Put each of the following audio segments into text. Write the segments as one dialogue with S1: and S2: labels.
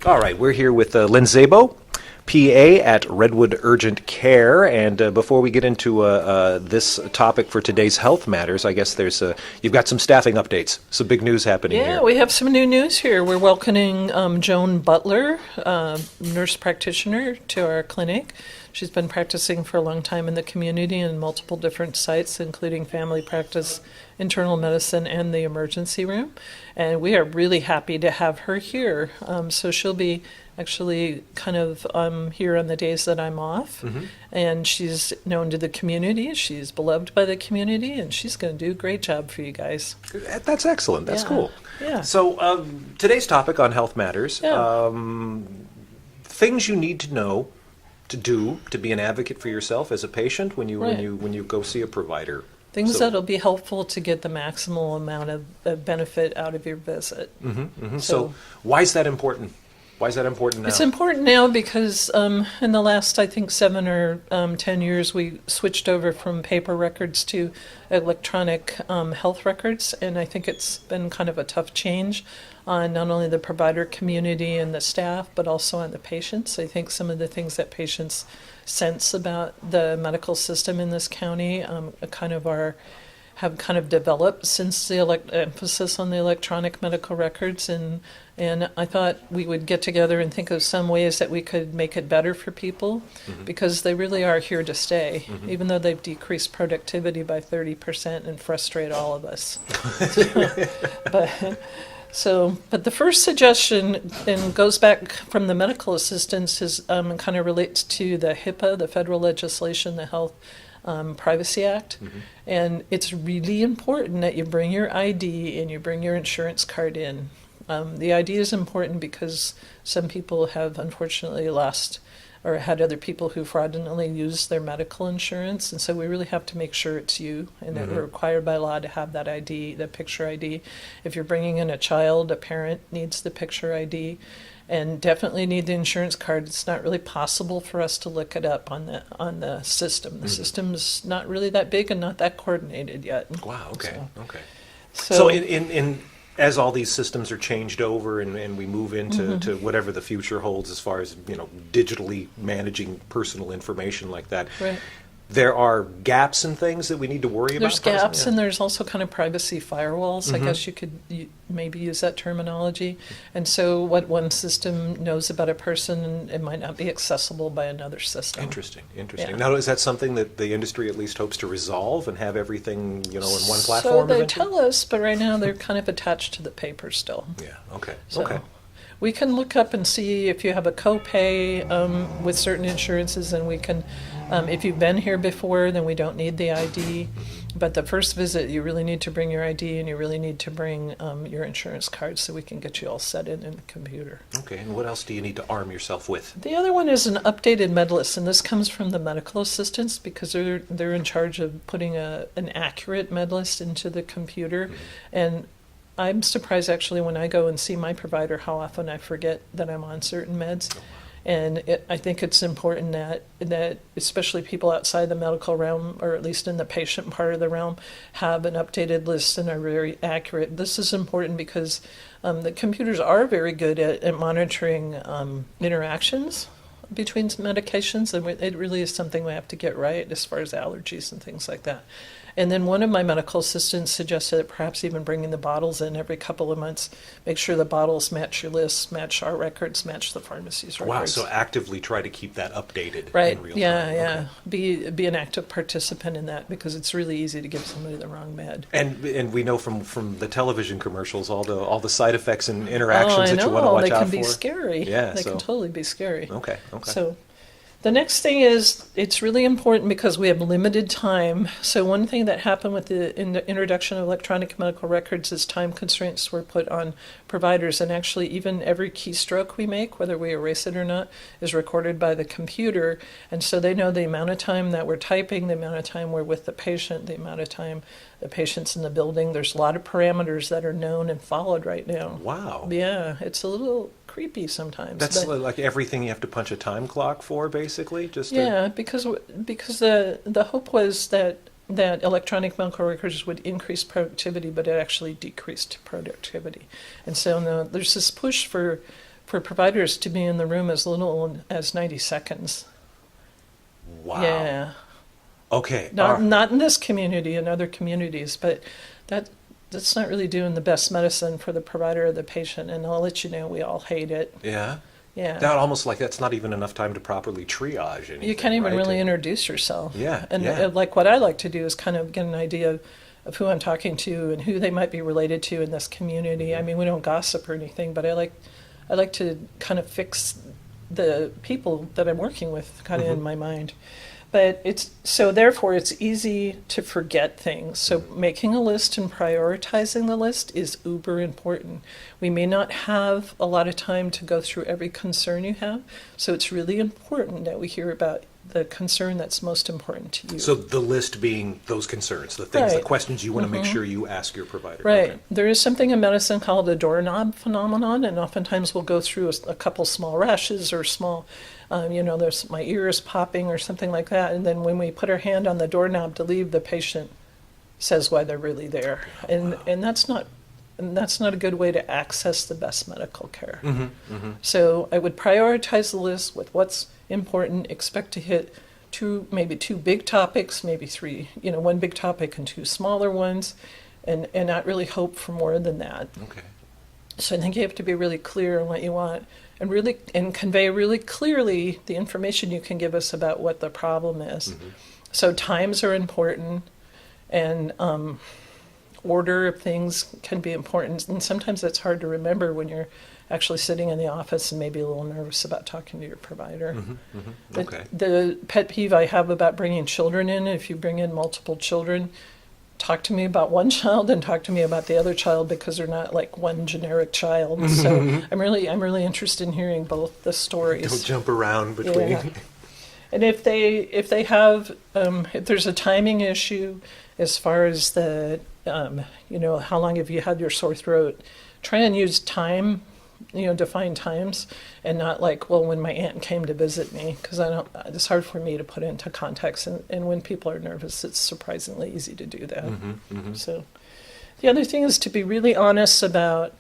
S1: All right, we're here with Lynn Szabo, PA at Redwood Urgent Care, and before we get into this topic for today's health matters, I guess you've got some staffing updates, some big news happening here.
S2: Yeah, we have some new news here. We're welcoming Joan Butler, nurse practitioner, to our clinic. She's been practicing for a long time in the community in multiple different sites, including family practice, internal medicine, and the emergency room. And we are really happy to have her here. So she'll be actually kind of here on the days that I'm off. Mm-hmm. And she's known to the community. She's beloved by the community, and she's going to do a great job for you guys.
S1: That's excellent. That's cool.
S2: Yeah.
S1: So today's topic on Health Matters, things you need to know to do to be an advocate for yourself as a patient when you go see a provider.
S2: Things that'll be helpful to get the maximal amount of benefit out of your visit.
S1: Mm-hmm, mm-hmm. So why is that important? Why is that important now?
S2: It's important now because in the last, I think, 7 or 10 years, we switched over from paper records to electronic health records, and I think it's been kind of a tough change on not only the provider community and the staff, but also on the patients. I think some of the things that patients sense about the medical system in this county have kind of developed since the emphasis on the electronic medical records, and I thought we would get together and think of some ways that we could make it better for people, mm-hmm. because they really are here to stay, mm-hmm. even though they've decreased productivity by 30% and frustrate all of us. But the first suggestion, and goes back from the medical assistants, is kind of relates to the HIPAA, the federal legislation, the Health Privacy Act. Mm-hmm. And it's really important that you bring your ID and you bring your insurance card in. The ID is important because some people have unfortunately lost or had other people who fraudulently used their medical insurance, and so we really have to make sure it's you, and mm-hmm. we're required by law to have that ID, the picture ID. If you're bringing in a child, a parent needs the picture ID, and definitely need the insurance card. It's not really possible for us to look it up on the system. The mm-hmm. system's not really that big and not that coordinated yet.
S1: Wow. Okay. So in as all these systems are changed over and we move into mm-hmm. to whatever the future holds as far as, digitally managing personal information like that,
S2: right.
S1: There are gaps and things that we need to worry about?
S2: There's gaps, and there's also kind of privacy firewalls. Mm-hmm. I guess you could maybe use that terminology. And so what one system knows about a person, it might not be accessible by another system.
S1: Interesting.
S2: Yeah.
S1: Now, is that something that the industry at least hopes to resolve and have everything, in one platform?
S2: So they
S1: eventually?
S2: tell us, but right now they're kind of attached to the paper still.
S1: Yeah, okay.
S2: So we can look up and see if you have a copay with certain insurances, and we can, if you've been here before, then we don't need the ID. But the first visit, you really need to bring your ID, and you really need to bring your insurance card so we can get you all set in the computer.
S1: Okay, and what else do you need to arm yourself with?
S2: The other one is an updated med list, and this comes from the medical assistants because they're in charge of putting an accurate med list into the computer. Mm-hmm. And I'm surprised, actually, when I go and see my provider, how often I forget that I'm on certain meds. And I think it's important that especially people outside the medical realm, or at least in the patient part of the realm, have an updated list and are very accurate. This is important because the computers are very good at monitoring interactions between medications, and it really is something we have to get right as far as allergies and things like that. And then one of my medical assistants suggested that perhaps even bringing the bottles in every couple of months, make sure the bottles match your list, match our records, match the pharmacy's records.
S1: Wow, so actively try to keep that updated
S2: right.
S1: in real time.
S2: Yeah. Okay. Be an active participant in that, because it's really easy to give somebody the wrong med.
S1: And we know from the television commercials all the side effects and interactions that you want to watch out for.
S2: They can be scary.
S1: Yeah,
S2: they can totally be scary.
S1: Okay.
S2: So the next thing is, it's really important because we have limited time. So one thing that happened with the introduction of electronic medical records is time constraints were put on providers. And actually, even every keystroke we make, whether we erase it or not, is recorded by the computer. And so they know the amount of time that we're typing, the amount of time we're with the patient, the amount of time the patient's in the building. There's a lot of parameters that are known and followed right now.
S1: Wow.
S2: Yeah, it's a little creepy sometimes.
S1: That's like everything you have to punch a time clock for, basically?
S2: Because the hope was that electronic medical records would increase productivity, but it actually decreased productivity. And so there's this push for for providers to be in the room as little as 90 seconds.
S1: Wow.
S2: Yeah.
S1: Okay.
S2: Not in this community, in other communities, but that's not really doing the best medicine for the provider or the patient. And I'll let you know, we all hate it.
S1: Yeah.
S2: Yeah.
S1: That almost like that's not even enough time to properly triage anything.
S2: You can't even
S1: right?
S2: really introduce yourself.
S1: Yeah.
S2: And
S1: yeah.
S2: like what I like to do is kind of get an idea of who I'm talking to and who they might be related to in this community. I mean, we don't gossip or anything, but I like to kind of fix the people that I'm working with kind of in my mind. But therefore it's easy to forget things. So making a list and prioritizing the list is uber important. We may not have a lot of time to go through every concern you have, so it's really important that we hear about the concern that's most important to you.
S1: So the list being those concerns, the things, the
S2: Right.
S1: questions you want to make sure you ask your provider.
S2: Right.
S1: Okay.
S2: There is something in medicine called the doorknob phenomenon, and oftentimes we'll go through a couple small rashes or small, there's my ear is popping or something like that, and then when we put our hand on the doorknob to leave, the patient says why they're really there, and that's not a good way to access the best medical care. So I would prioritize the list with what's important, expect to hit maybe two big topics, maybe three, one big topic and two smaller ones, and not really hope for more than that.
S1: Okay.
S2: So I think you have to be really clear on what you want and convey really clearly the information you can give us about what the problem is. So times are important, and order of things can be important, and sometimes it's hard to remember when you're actually sitting in the office and maybe a little nervous about talking to your provider.
S1: Okay.
S2: The pet peeve I have about bringing children in, if you bring in multiple children, talk to me about one child and talk to me about the other child, because they're not like one generic child. So I'm really interested in hearing both the stories.
S1: Don't jump around between.
S2: Yeah. And if they have if there's a timing issue as far as the how long have you had your sore throat, try and use time, define times, and not like, well, when my aunt came to visit me, because it's hard for me to put into context, and when people are nervous, it's surprisingly easy to do that. So the other thing is to be really honest about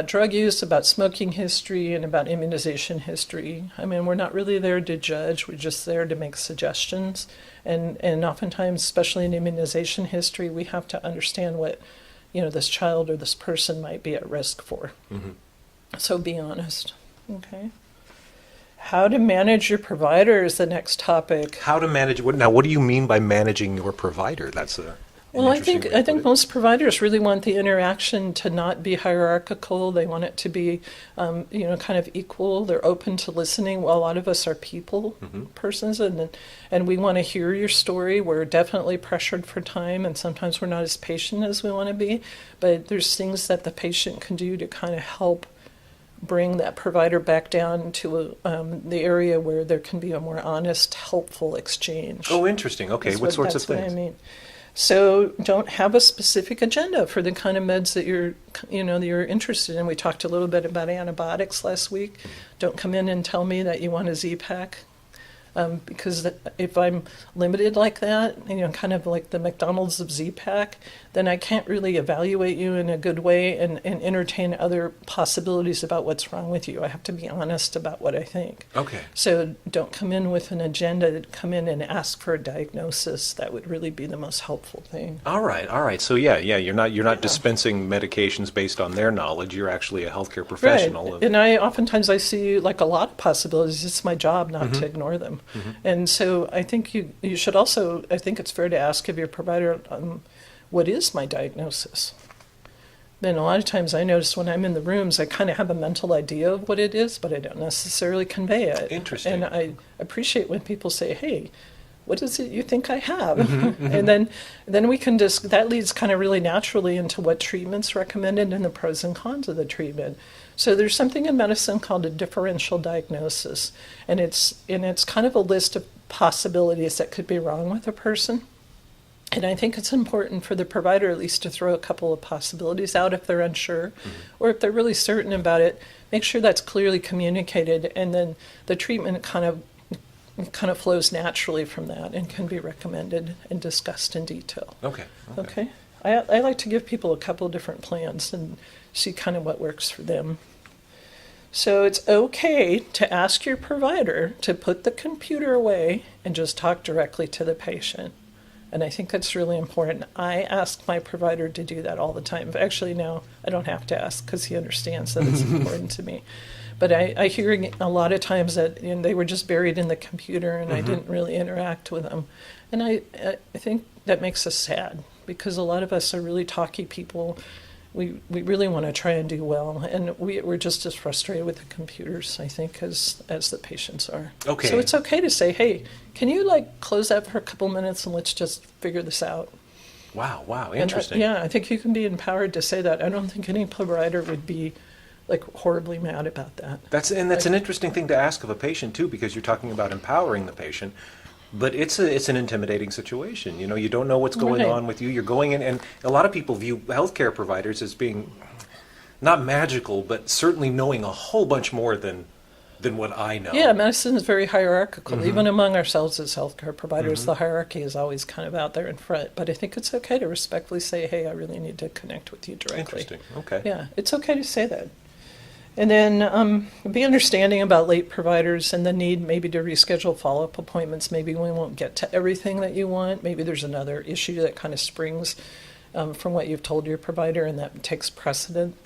S2: drug use, about smoking history, and about immunization history. I mean, we're not really there to judge, we're just there to make suggestions, and oftentimes, especially in immunization history, we have to understand what this child or this person might be at risk for. So be honest. Okay. How to manage your provider is the next topic.
S1: How to manage what? Now, what do you mean by managing your provider? That's an
S2: Well,
S1: interesting way to
S2: I
S1: put
S2: think
S1: it.
S2: most providers really want the interaction to not be hierarchical. They want it to be, kind of equal. They're open to listening. Well, a lot of us are people persons, and we want to hear your story. We're definitely pressured for time, and sometimes we're not as patient as we want to be. But there's things that the patient can do to kind of help bring that provider back down to the area where there can be a more honest, helpful exchange.
S1: Oh, interesting. Okay, what sorts of
S2: That's what
S1: things?
S2: I mean. So don't have a specific agenda for the kind of meds that you're interested in. We talked a little bit about antibiotics last week. Don't come in and tell me that you want a Z-Pak. Because if I'm limited like that, kind of like the McDonald's of Z-Pak, then I can't really evaluate you in a good way and entertain other possibilities about what's wrong with you. I have to be honest about what I think.
S1: Okay.
S2: So don't come in with an agenda. Come in and ask for a diagnosis. That would really be the most helpful thing.
S1: All right. So yeah, you're not dispensing medications based on their knowledge. You're actually a healthcare professional.
S2: Right. And oftentimes I see like a lot of possibilities. It's my job not to ignore them. And so I think you should also, I think it's fair to ask of your provider, what is my diagnosis? Then a lot of times I notice when I'm in the rooms, I kind of have a mental idea of what it is, but I don't necessarily convey it.
S1: Interesting.
S2: And I appreciate when people say, hey, what is it you think I have? And then we can that leads kind of really naturally into what treatment's recommended and the pros and cons of the treatment. So there's something in medicine called a differential diagnosis, and it's kind of a list of possibilities that could be wrong with a person. And I think it's important for the provider at least to throw a couple of possibilities out if they're unsure, or if they're really certain about it, make sure that's clearly communicated, and then the treatment kind of flows naturally from that and can be recommended and discussed in detail.
S1: Okay.
S2: I like to give people a couple of different plans and see kind of what works for them. So it's okay to ask your provider to put the computer away and just talk directly to the patient. And I think that's really important. I ask my provider to do that all the time. But actually, now I don't have to ask because he understands that it's important to me. But I hear a lot of times that they were just buried in the computer and I didn't really interact with them. And I think that makes us sad because a lot of us are really talky people. We really want to try and do well, and we're just as frustrated with the computers, I think, as the patients are.
S1: Okay.
S2: So it's okay to say, hey, can you close that for a couple minutes and let's just figure this out?
S1: Wow, interesting.
S2: Yeah, I think you can be empowered to say that. I don't think any provider would be horribly mad about that.
S1: That's an interesting thing to ask of a patient too, because you're talking about empowering the patient. But it's an intimidating situation. You don't know what's going on with you. You're going in, and a lot of people view healthcare providers as being not magical, but certainly knowing a whole bunch more than what I know.
S2: Yeah, medicine is very hierarchical. Even among ourselves as healthcare providers, the hierarchy is always kind of out there in front. But I think it's okay to respectfully say, hey, I really need to connect with you directly.
S1: Interesting. Okay.
S2: Yeah, it's okay to say that. And then be understanding about late providers and the need maybe to reschedule follow-up appointments. Maybe we won't get to everything that you want. Maybe there's another issue that kind of springs from what you've told your provider, and that takes precedent.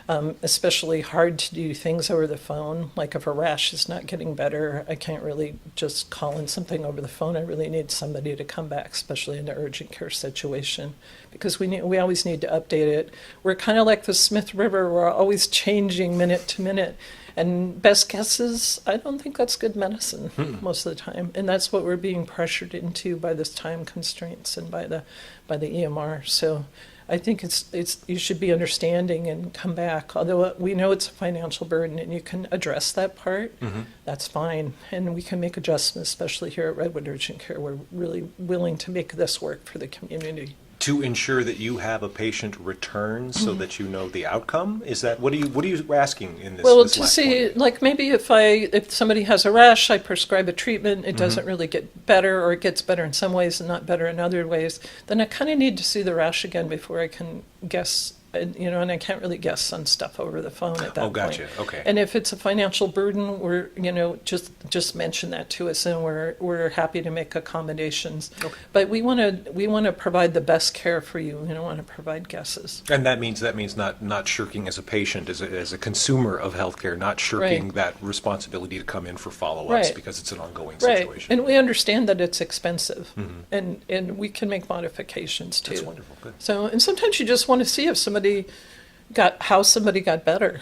S2: Especially hard to do things over the phone. Like if a rash is not getting better, I can't really just call in something over the phone. I really need somebody to come back, especially in an urgent care situation, because we always need to update it. We're kind of like the Smith River. We're always changing minute to minute. And best guesses, I don't think that's good medicine most of the time. And that's what we're being pressured into by this time constraints and by the EMR. So I think it's you should be understanding and come back. Although we know it's a financial burden and you can address that part, that's fine. And we can make adjustments, especially here at Redwood Urgent Care. We're really willing to make this work for the community.
S1: To ensure that you have a patient return so that you know the outcome? Is that what are you asking in this?
S2: Well,
S1: this
S2: to
S1: last
S2: see,
S1: point?
S2: maybe if somebody has a rash, I prescribe a treatment, it doesn't really get better, or it gets better in some ways and not better in other ways, then I kind of need to see the rash again before I can guess. And I can't really guess on stuff over the phone at that point.
S1: Oh, gotcha. Okay.
S2: And if it's a financial burden, we're just mention that to us, and we're happy to make accommodations.
S1: Okay.
S2: But we want to provide the best care for you. We don't want to provide guesses.
S1: And that means not shirking as a patient, as a consumer of healthcare, not shirking that responsibility to come in for follow-ups because it's an ongoing situation.
S2: And we understand that it's expensive, and we can make modifications too.
S1: That's wonderful. Good.
S2: So, and sometimes you just want to see if somebody got better.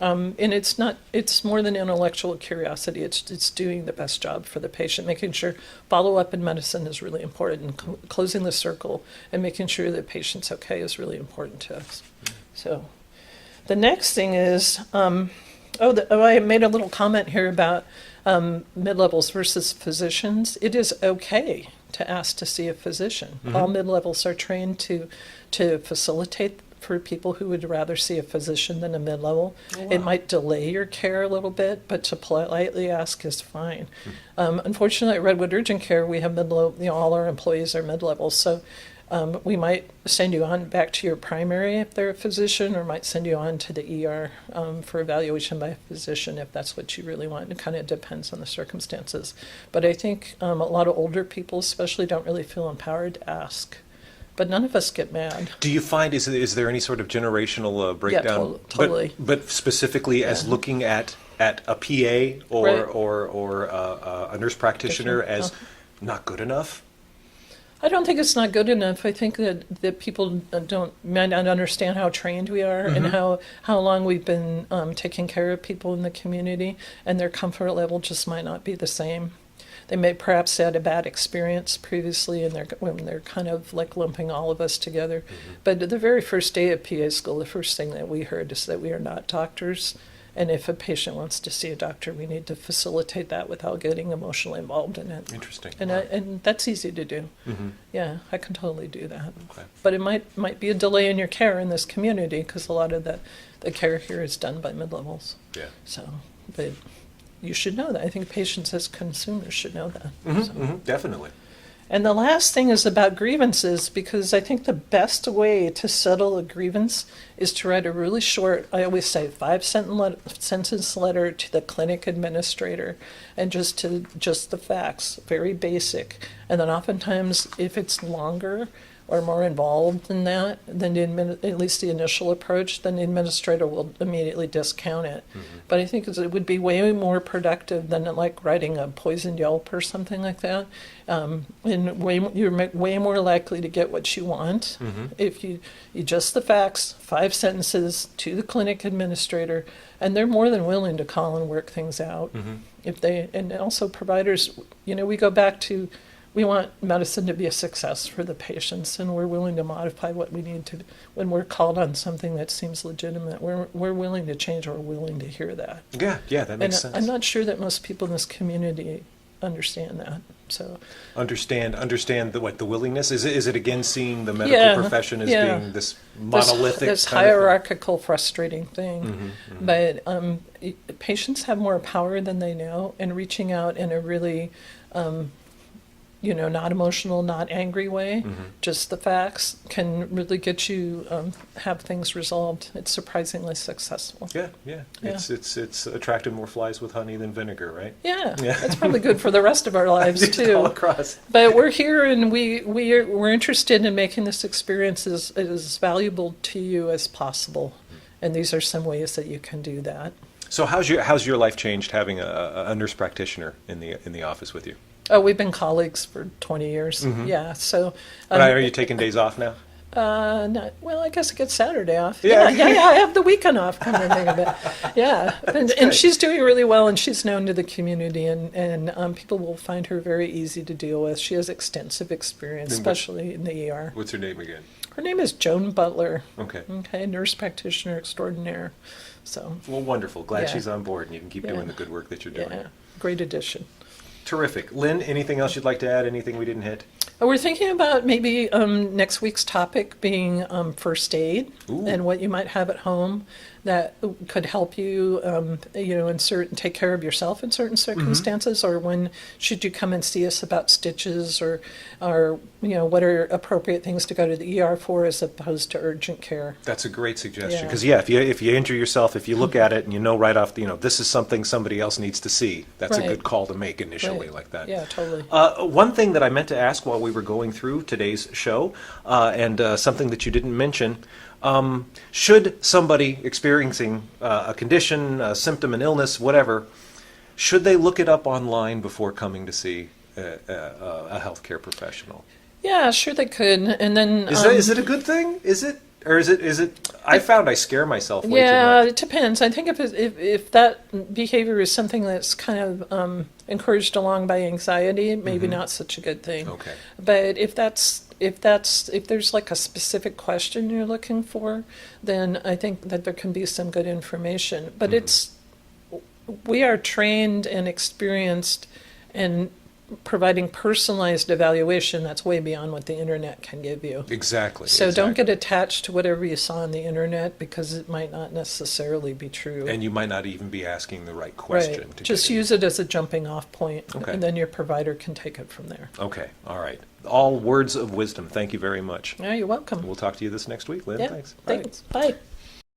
S2: And it's more than intellectual curiosity. It's doing the best job for the patient, making sure follow-up in medicine is really important, and closing the circle and making sure the patient's okay is really important to us. So the next thing is, I made a little comment here about mid-levels versus physicians. It is okay to ask to see a physician. All mid-levels are trained to facilitate for people who would rather see a physician than a mid-level. Oh, wow. It might delay your care a little bit, but to politely ask is fine. Unfortunately, at Redwood Urgent Care, we have mid-level, all our employees are mid-levels, so we might send you on back to your primary if they're a physician, or might send you on to the ER for evaluation by a physician if that's what you really want. It kind of depends on the circumstances. But I think a lot of older people especially don't really feel empowered to ask. But none of us get mad. Do
S1: you find, is there any sort of generational breakdown?
S2: Yeah, totally.
S1: But specifically as looking at a PA or a nurse practitioner as not good enough?
S2: I don't think it's not good enough. I think that people might not understand how trained we are and how long we've been taking care of people in the community, and their comfort level just might not be the same. They may perhaps had a bad experience previously, and they're kind of like lumping all of us together. But the very first day of PA school, the first thing that we heard is that we are not doctors, and if a patient wants to see a doctor, we need to facilitate that without getting emotionally involved in it.
S1: Interesting.
S2: And that's easy to do. Yeah, I can totally do that. Okay. But it might be a delay in your care in this community because a lot of the care here is done by mid-levels. Yeah. So, but you should know that. I think patients as consumers should know that.
S1: Definitely.
S2: And the last thing is about grievances, because I think the best way to settle a grievance is to write a really short, I always say 5-sentence letter to the clinic administrator, and just the facts, very basic. And then oftentimes, if it's longer or more involved than that, then at least the initial approach, then the administrator will immediately discount it. But I think it would be way more productive than like writing a poisoned Yelp or something like that. And you're way more likely to get what you want if you just the facts, 5 sentences to the clinic administrator, and they're more than willing to call and work things out. And also providers, we go back to, we want medicine to be a success for the patients, and we're willing to modify what we need to. When we're called on something that seems legitimate, we're willing to change, or we're willing to hear that.
S1: Yeah, that makes sense.
S2: I'm not sure that most people in this community understand that. So
S1: understand the willingness. Is it again seeing the medical profession as being this monolithic,
S2: this hierarchical, frustrating thing? But patients have more power than they know, and reaching out in a really not emotional, not angry way, just the facts, can really get you have things resolved. It's surprisingly successful.
S1: Yeah. It's attracted more flies with honey than vinegar, right?
S2: Yeah. It's probably good for the rest of our lives too.
S1: All across.
S2: But we're here, and we're interested in making this experience as valuable to you as possible, and these are some ways that you can do that.
S1: So how's your life changed having a nurse practitioner in the office with you?
S2: Oh, we've been colleagues for 20 years. Yeah, so.
S1: But are you taking days off now?
S2: Well, I guess I get Saturday off. Yeah, I have the weekend off, come to think of it. Yeah, and she's doing really well, and she's known to the community, and people will find her very easy to deal with. She has extensive experience, especially in the ER.
S1: What's her name again?
S2: Her name is Joan Butler.
S1: Okay,
S2: nurse practitioner extraordinaire. So.
S1: Well, wonderful. Glad she's on board, and you can keep doing the good work that you're doing.
S2: Yeah, great addition.
S1: Terrific. Lynn, anything else you'd like to add? Anything we didn't hit?
S2: We're thinking about maybe next week's topic being first aid. Ooh. And what you might have at home that could help you, take care of yourself in certain circumstances, or when should you come and see us about stitches, or what are appropriate things to go to the ER for as opposed to urgent care.
S1: That's a great suggestion, because if you injure yourself, if you look at it and you know right off, this is something somebody else needs to see. That's a good call to make initially, like that.
S2: Yeah, totally.
S1: One thing that I meant to ask while we were going through today's show, and something that you didn't mention. Should somebody experiencing a condition, a symptom, an illness, whatever, should they look it up online before coming to see a healthcare professional? Yeah,
S2: sure they could. And then
S1: is it a good thing? Is it? Or is it? I found I scare myself way too much.
S2: Yeah, it depends. I think if that behavior is something that's kind of encouraged along by anxiety, maybe not such a good thing.
S1: Okay.
S2: But if there's like a specific question you're looking for, then I think that there can be some good information. But we are trained and experienced in providing personalized evaluation that's way beyond what the internet can give you.
S1: Exactly.
S2: So don't get attached to whatever you saw on the internet, because it might not necessarily be true.
S1: And you might not even be asking the right question.
S2: Right. Just use it as a jumping off point, and then your provider can take it from there.
S1: Okay. All right. All words of wisdom. Thank you very much.
S2: Yeah, you're welcome.
S1: We'll talk to you this next week, Lynn.
S2: Yeah,
S1: Thanks.
S2: Bye.